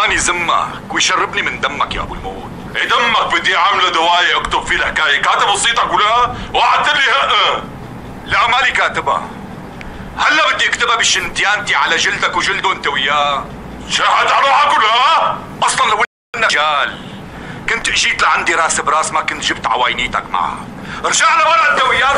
هاني زمك ويشربني من دمك يا ابو الموت. ايه دمك بدي اعمله دواية اكتب فيه الحكاية، كاتب قصيتك ولا؟ وقعدت لي هقة. لا مالي كاتبها، هلا بدي اكتبها بشنتيانتي على جلدك وجلده انت وياه. شاهد على روحك ولا؟ اصلا لو انك رجال كنت اجيت لعندي راس براس، ما كنت جبت عواينيتك معك. رجع لورا انت وياه.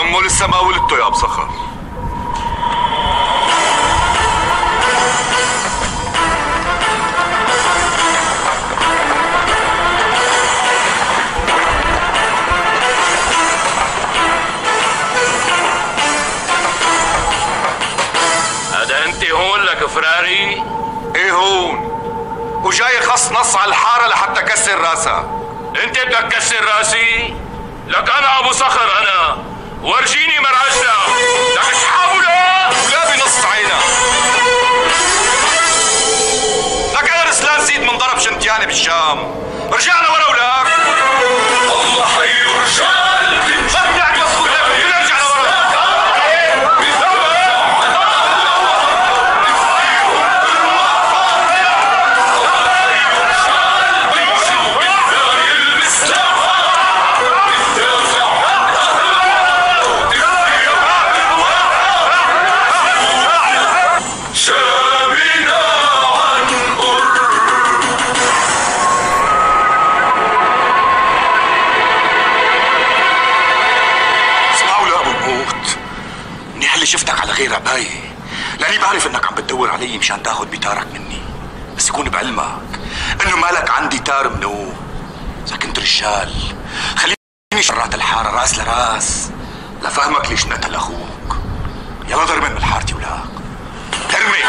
امه لسه ما ولدته يا ابو صخر. هذا انت هون لك فراري؟ ايه هون، وجاي خص نص على الحاره لحتى كسر راسها. انت بدك تكسر راسي؟ لك انا ابو صخر، انا ورجيني مرعشنا. لك اسحابه لا بنص عينك. لك انا رسلان سيد من ضرب شنتياني بالشام. رجعنا ورا ولاك. الله حي ورجال. ما بدك مصفوط لك، رجعنا ورا. شفتك على غير عباية، لاني بعرف انك عم بتدور علي مشان تاخذ بتارك مني، بس يكون بعلمك انه مالك عندي تار منو. اذا كنت رجال خليني شرعت الحاره راس لراس لفهمك ليش نقتل اخوك. يلا ضربن من حارتي ولاك، ترمي.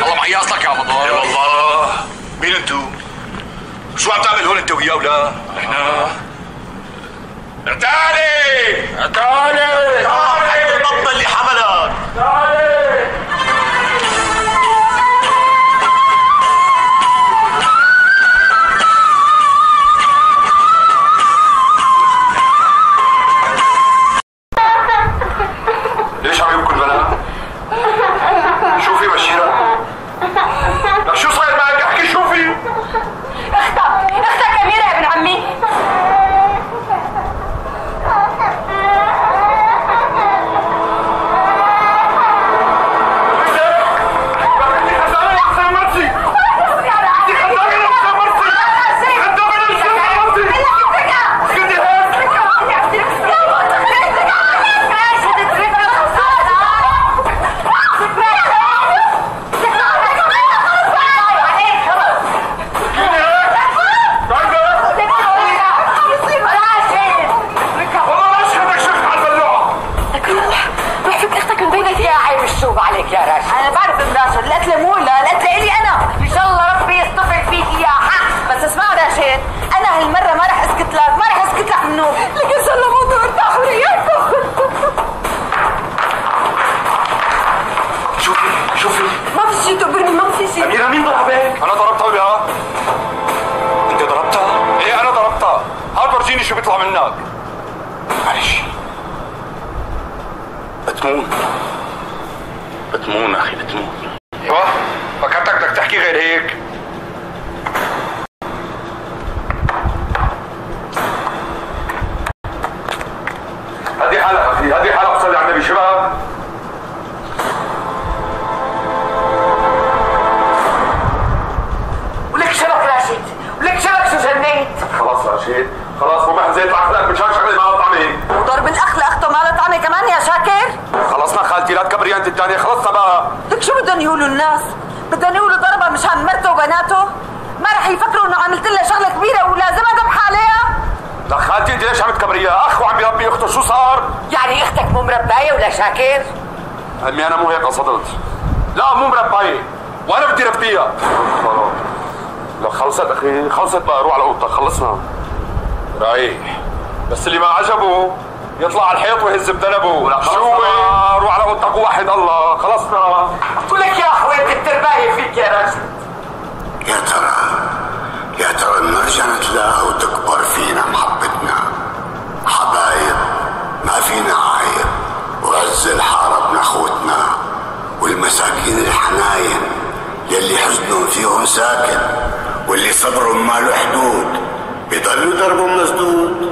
الله معي اصلك يا فضال. اي والله. مين انتو؟ شو عم تعمل هون انت وياه ولا؟ احنا تعالي تعالي تعالي البطه اللي حملك. تعالي. ليش عم يبكوا البنات؟ شو في بشيرة؟ لك شو صاير معك؟ احكي شو في؟ اختك أميرة يا ابن عمي. بتمون اخي بتمون. ايوه فكرتك بدك تحكي غير هيك. هدي حالك اخي، هدي حالك، صلي على النبي شباب. ولك شبك راشد، ولك شبك شو جنيت. خلاص رشيد خلاص، مو محن زيت اخلاق مشان شغله ما لها طعمه. وضرب الاخ لاخته ما لها طعمه كمان يا شاكر. خلصنا خالتي، لا تكبري انت الثانيه، خلصنا بقى. لك شو بدهم يقولوا الناس؟ بدهم يقولوا ضربها مشان مرته وبناته؟ ما رح يفكروا انه عملت لها شغله كبيره ولازمها ذبح عليها؟ لا خالتي انت ليش عم تكبريها؟ اخ وعم يربي اخته، شو صار؟ يعني اختك مو مربايه ولا شاكر؟ امي انا مو هيك قصدت. لا مو مربايه وانا بدي ربيها. لا خلصت اخي، خلصت بقى، روح على اوضتك، خلصنا. رايح بس اللي ما عجبه يطلع على الحيط ويهز بذنبه. شو روح على اوضتك ووحد الله، خلصنا. قلت لك يا حويت التربايه فيك يا راشد. يا ترى نرجع نتلاقى وتكبر فينا محبتنا. حبايب ما فينا عايب، وعز الحارة ابن اخوتنا، والمساكين الحناين يلي حزنهم فيهم ساكن، واللي صبرهم ما له حدود بيضلوا دربهم مسدود.